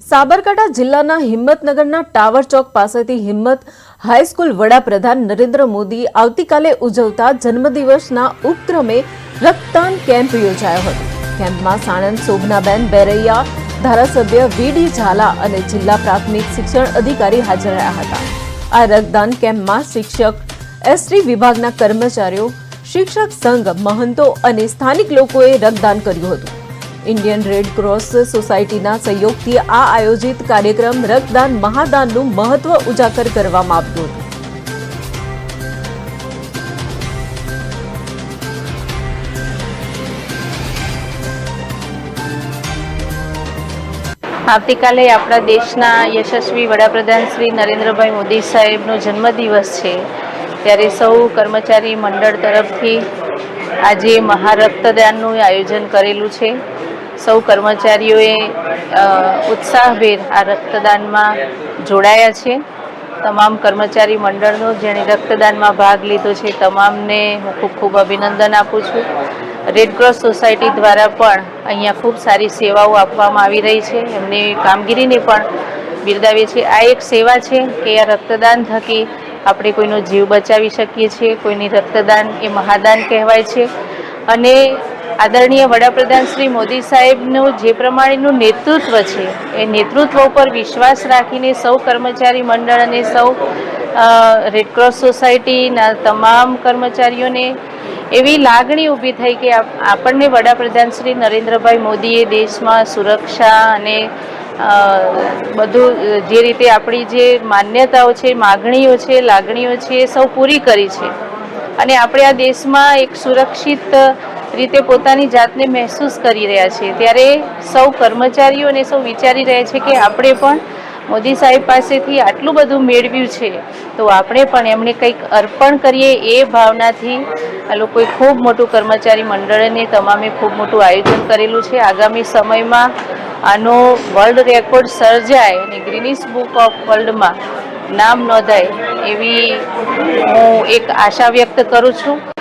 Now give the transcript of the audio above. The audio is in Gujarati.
સાબરકાંઠા જિલ્લાના હિંમતનગરના ટાવર ચોક પાસેથી હિંમત હાઈસ્કૂલ વડાપ્રધાન નરેન્દ્ર મોદી આવતીકાલે ઉજવતા જન્મદિવસના ઉપક્રમે રક્તદાન કેમ્પ યોજાયો હતો। કેમ્પમાં સાણંદ શોભનાબેન બેરૈયા, ધારાસભ્ય વીડી ઝાલા અને જિલ્લા પ્રાથમિક શિક્ષણ અધિકારી હાજર રહ્યા હતા। આ રક્તદાન કેમ્પમાં શિક્ષક, એસટી વિભાગના કર્મચારીઓ, શિક્ષક સંઘ, મહંતો અને સ્થાનિક લોકોએ રક્તદાન કર્યું હતું। इंडियन रेड क्रॉस सोसायटीना सहयोगथी आ आयोजित कार्यक्रम रक्तदान महादाननु महत्व उजागर करवामां આવ્યું હતું। આવતીકાલે આપણા દેશના યશસ્વી વડાપ્રધાન શ્રી નરેન્દ્રભાઈ મોદી સાહેબનો જન્મદિવસ છે, ત્યારે સૌ કર્મચારી મંડળ તરફથી આજે મહારક્તદાનનું આયોજન કરેલું છે। સૌ કર્મચારીઓએ ઉત્સાહભેર આ રક્તદાનમાં જોડાયા છે। તમામ કર્મચારી મંડળનો જેણે રક્તદાનમાં ભાગ લીધો છે તમામને હું ખૂબ ખૂબ અભિનંદન આપું છું। રેડ ક્રોસ સોસાયટી દ્વારા પણ અહીંયા ખૂબ સારી સેવાઓ આપવામાં આવી રહી છે, એમની કામગીરીને પણ બિરદાવીએ છીએ। આ એક સેવા છે કે આ રક્તદાન થકી આપણે કોઈનો જીવ બચાવી શકીએ છીએ। કોઈની રક્તદાન એ મહાદાન કહેવાય છે। અને આદરણીય વડાપ્રધાન શ્રી મોદી સાહેબનું જે પ્રમાણેનું નેતૃત્વ છે એ નેતૃત્વ ઉપર વિશ્વાસ રાખીને સૌ કર્મચારી મંડળ અને સૌ રેડક્રોસ સોસાયટીના તમામ કર્મચારીઓને એવી લાગણી ઊભી થઈ કે આપણને વડાપ્રધાન શ્રી નરેન્દ્રભાઈ મોદીએ દેશમાં સુરક્ષા અને બધું જે રીતે આપણી જે માન્યતાઓ છે, માગણીઓ છે, લાગણીઓ છે એ સૌ પૂરી કરી છે। અને આપણે આ દેશમાં એક સુરક્ષિત રીતે પોતાની જાતને મહેસૂસ કરી રહ્યા છીએ, ત્યારે સૌ કર્મચારીઓ અને સૌ વિચારી રહ્યા છે કે આપણે પણ મોદી સાહેબ પાસેથી આટલું બધું મેળવ્યું છે તો આપણે પણ એમને કંઈક અર્પણ કરીએ, એ ભાવનાથી આ લોકોએ ખૂબ મોટું કર્મચારી મંડળને તમામે ખૂબ મોટું આયોજન કરેલું છે। આગામી સમયમાં આનો વર્લ્ડ રેકોર્ડ સર્જાય અને ગ્રીનિસ બુક ઓફ વર્લ્ડમાં નામ નોંધાય એવી હું એક આશા વ્યક્ત કરું છું।